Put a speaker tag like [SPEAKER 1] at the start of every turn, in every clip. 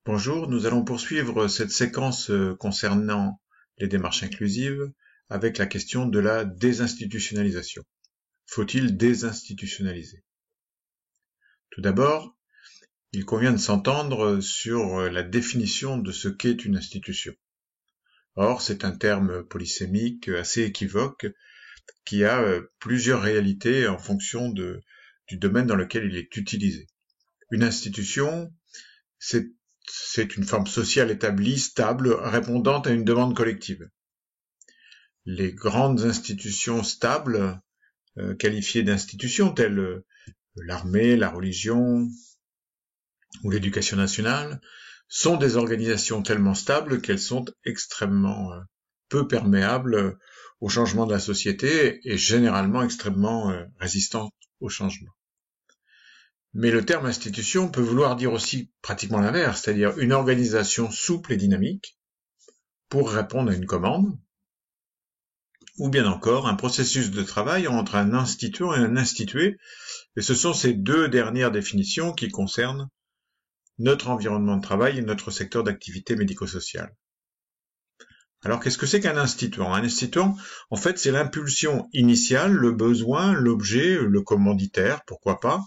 [SPEAKER 1] Bonjour, nous allons poursuivre cette séquence concernant les démarches inclusives avec la question de la désinstitutionnalisation. Faut-il désinstitutionnaliser? Tout d'abord, il convient de s'entendre sur la définition de ce qu'est une institution. Or, c'est un terme polysémique assez équivoque qui a plusieurs réalités en fonction du domaine dans lequel il est utilisé. Une institution, c'est une forme sociale établie, stable, répondant à une demande collective. Les grandes institutions stables, qualifiées d'institutions telles l'armée, la religion ou l'éducation nationale, sont des organisations tellement stables qu'elles sont extrêmement peu perméables au changement de la société et généralement extrêmement résistantes au changement. Mais le terme institution peut vouloir dire aussi pratiquement l'inverse, c'est-à-dire une organisation souple et dynamique pour répondre à une commande, ou bien encore un processus de travail entre un instituant et un institué, et ce sont ces deux dernières définitions qui concernent notre environnement de travail et notre secteur d'activité médico-sociale. Alors qu'est-ce que c'est qu'un instituant? Un instituant, en fait, c'est l'impulsion initiale, le besoin, l'objet, le commanditaire, pourquoi pas,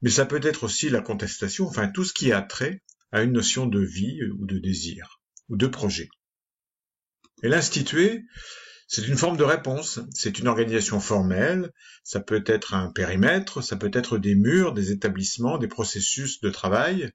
[SPEAKER 1] mais ça peut être aussi la contestation, enfin tout ce qui a trait à une notion de vie ou de désir, ou de projet. Et l'institué, c'est une forme de réponse, c'est une organisation formelle, ça peut être un périmètre, ça peut être des murs, des établissements, des processus de travail.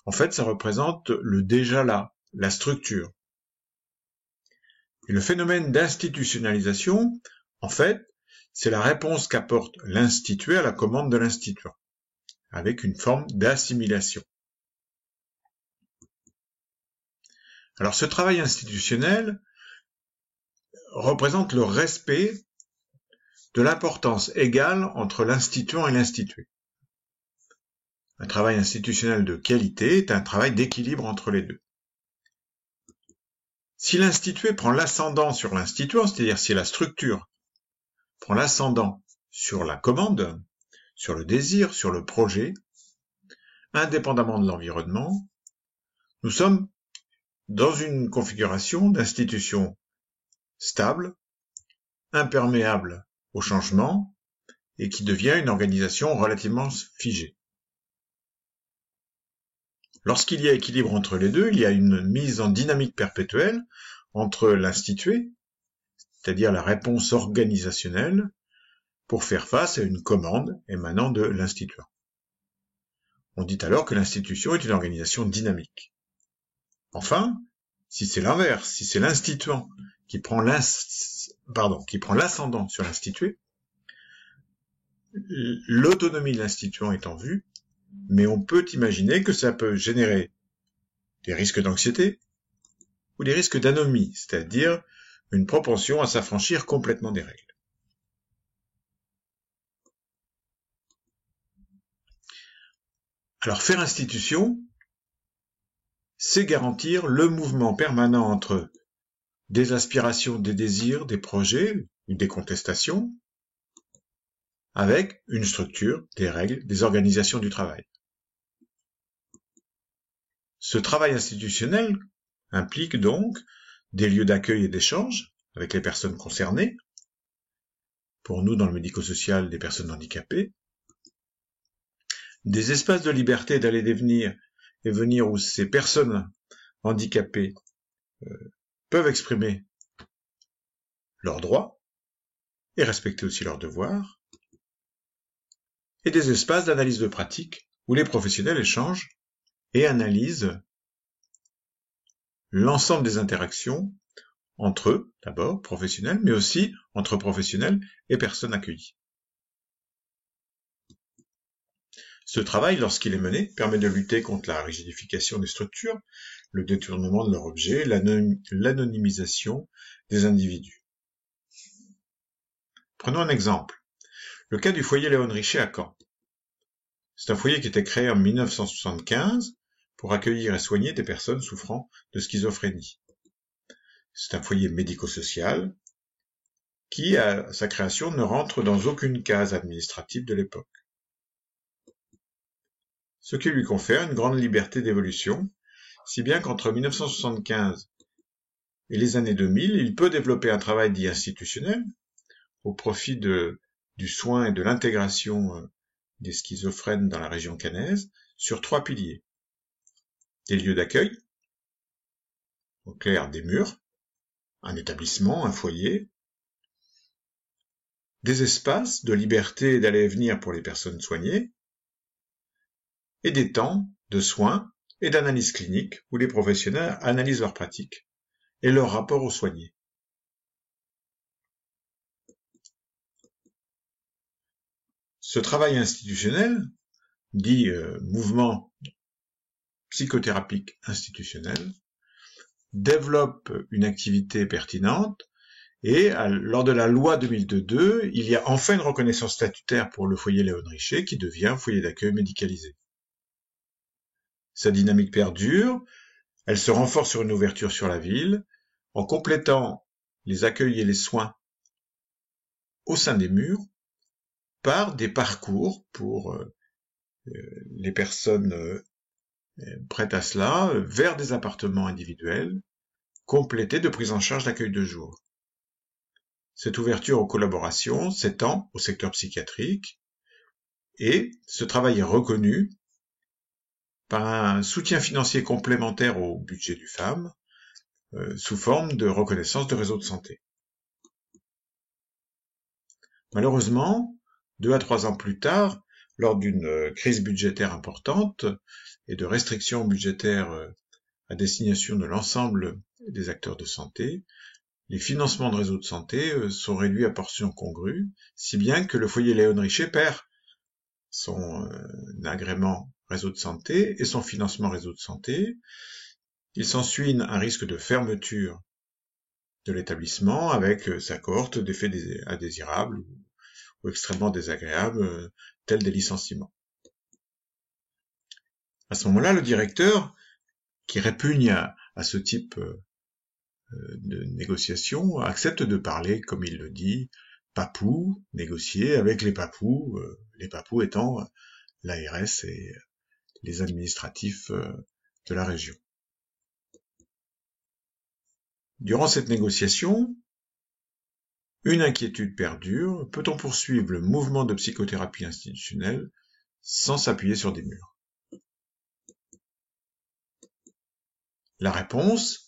[SPEAKER 1] En fait, ça représente le déjà là, la structure. Et le phénomène d'institutionnalisation, en fait, c'est la réponse qu'apporte l'institué à la commande de l'instituant, avec une forme d'assimilation. Alors ce travail institutionnel représente le respect de l'importance égale entre l'instituant et l'institué. Un travail institutionnel de qualité est un travail d'équilibre entre les deux. Si l'institué prend l'ascendant sur l'instituant, c'est-à-dire si la structure prend l'ascendant sur la commande, sur le désir, sur le projet, indépendamment de l'environnement, nous sommes dans une configuration d'institution stable, imperméable au changement et qui devient une organisation relativement figée. Lorsqu'il y a équilibre entre les deux, il y a une mise en dynamique perpétuelle entre l'institué, c'est-à-dire la réponse organisationnelle, pour faire face à une commande émanant de l'instituant. On dit alors que l'institution est une organisation dynamique. Enfin, si c'est l'inverse, si c'est l'instituant qui prend l'ascendant sur l'institué, l'autonomie de l'instituant est en vue, mais on peut imaginer que ça peut générer des risques d'anxiété ou des risques d'anomie, c'est-à-dire une propension à s'affranchir complètement des règles. Alors faire institution, c'est garantir le mouvement permanent entre des aspirations, des désirs, des projets ou des contestations, avec une structure, des règles, des organisations du travail. Ce travail institutionnel implique donc des lieux d'accueil et d'échange avec les personnes concernées, pour nous dans le médico-social des personnes handicapées, des espaces de liberté d'aller et venir où ces personnes handicapées peuvent exprimer leurs droits et respecter aussi leurs devoirs, et des espaces d'analyse de pratique où les professionnels échangent et analysent l'ensemble des interactions entre eux, d'abord professionnels, mais aussi entre professionnels et personnes accueillies. Ce travail, lorsqu'il est mené, permet de lutter contre la rigidification des structures, le détournement de leur objet, l'anonymisation des individus. Prenons un exemple. Le cas du foyer Léon Richer à Caen. C'est un foyer qui était créé en 1975 pour accueillir et soigner des personnes souffrant de schizophrénie. C'est un foyer médico-social qui, à sa création, ne rentre dans aucune case administrative de l'époque, ce qui lui confère une grande liberté d'évolution, si bien qu'entre 1975 et les années 2000, il peut développer un travail dit institutionnel au profit du soin et de l'intégration des schizophrènes dans la région caennaise sur 3 piliers. Des lieux d'accueil, en clair des murs, un établissement, un foyer, des espaces de liberté et d'aller et venir pour les personnes soignées, et des temps de soins et d'analyse clinique où les professionnels analysent leurs pratiques et leur rapport aux soignés. Ce travail institutionnel, dit mouvement psychothérapique institutionnel, développe une activité pertinente et lors de la loi 2002, il y a enfin une reconnaissance statutaire pour le foyer Léon Richer qui devient foyer d'accueil médicalisé. Sa dynamique perdure, elle se renforce sur une ouverture sur la ville en complétant les accueils et les soins au sein des murs par des parcours pour les personnes prêtes à cela vers des appartements individuels complétés de prise en charge d'accueil de jour. Cette ouverture aux collaborations s'étend au secteur psychiatrique et ce travail est reconnu par un soutien financier complémentaire au budget du FAM sous forme de reconnaissance de réseau de santé. Malheureusement, 2 à 3 ans plus tard, lors d'une crise budgétaire importante et de restrictions budgétaires à destination de l'ensemble des acteurs de santé, les financements de réseaux de santé sont réduits à portions congrues, si bien que le foyer Léon Richer perd son agrément réseau de santé et son financement réseau de santé. Il s'ensuit un risque de fermeture de l'établissement avec sa cohorte d'effets indésirables ou extrêmement désagréables, tels des licenciements. À ce moment-là, le directeur, qui répugne à ce type de négociation, accepte de parler, comme il le dit, papous, négocier avec les papous étant l'ARS et les administratifs de la région. Durant cette négociation, une inquiétude perdure, peut-on poursuivre le mouvement de psychothérapie institutionnelle sans s'appuyer sur des murs? La réponse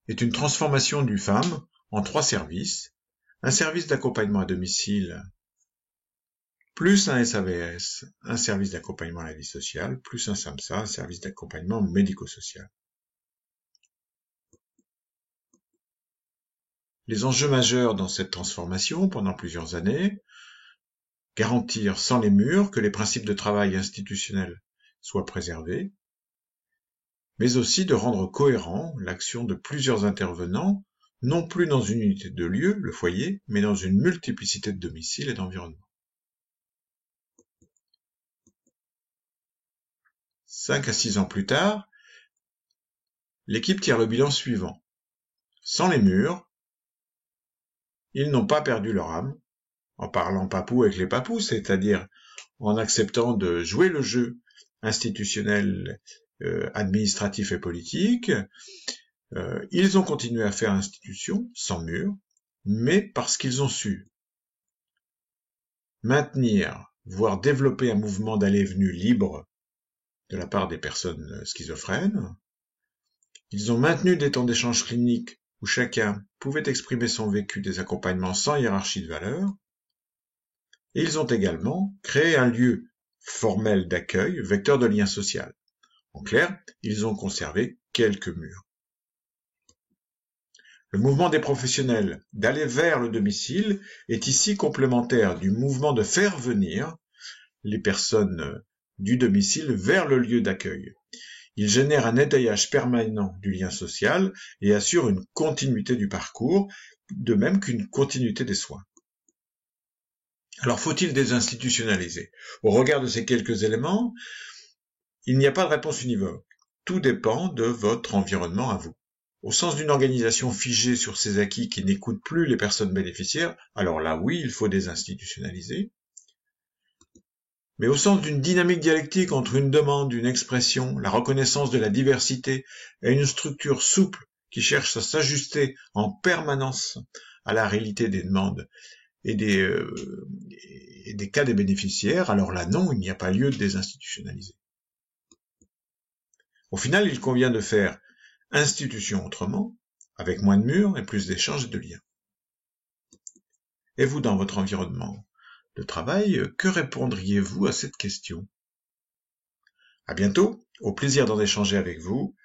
[SPEAKER 1] est une transformation du FAM en 3 services, un service d'accompagnement à domicile, plus un SAVS, un service d'accompagnement à la vie sociale, plus un SAMSA, un service d'accompagnement médico-social. Les enjeux majeurs dans cette transformation pendant plusieurs années, garantir sans les murs que les principes de travail institutionnel soient préservés, mais aussi de rendre cohérent l'action de plusieurs intervenants, non plus dans une unité de lieu, le foyer, mais dans une multiplicité de domiciles et d'environnements. 5 à 6 ans plus tard, l'équipe tire le bilan suivant. Sans les murs, ils n'ont pas perdu leur âme, en parlant papou avec les papous, c'est-à-dire en acceptant de jouer le jeu institutionnel, administratif et politique. Ils ont continué à faire institution, sans mur, mais parce qu'ils ont su maintenir, voire développer un mouvement d'aller-venue libre de la part des personnes schizophrènes. Ils ont maintenu des temps d'échange clinique où chacun pouvait exprimer son vécu des accompagnements sans hiérarchie de valeur. Et ils ont également créé un lieu formel d'accueil, vecteur de lien social. En clair, ils ont conservé quelques murs. Le mouvement des professionnels d'aller vers le domicile est ici complémentaire du mouvement de faire venir les personnes du domicile vers le lieu d'accueil. Il génère un étayage permanent du lien social et assure une continuité du parcours, de même qu'une continuité des soins. Alors faut-il désinstitutionnaliser? Au regard de ces quelques éléments, il n'y a pas de réponse univoque. Tout dépend de votre environnement à vous. Au sens d'une organisation figée sur ses acquis qui n'écoute plus les personnes bénéficiaires, alors là oui, il faut désinstitutionnaliser. mais au sens d'une dynamique dialectique entre une demande, une expression, la reconnaissance de la diversité et une structure souple qui cherche à s'ajuster en permanence à la réalité des demandes et des cas des bénéficiaires, alors là non, il n'y a pas lieu de désinstitutionnaliser. Au final, il convient de faire institution autrement, avec moins de murs et plus d'échanges et de liens. Et vous, dans votre environnement de travail, que répondriez-vous à cette question? À bientôt, au plaisir d'en échanger avec vous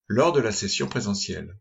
[SPEAKER 1] lors de la session présentielle.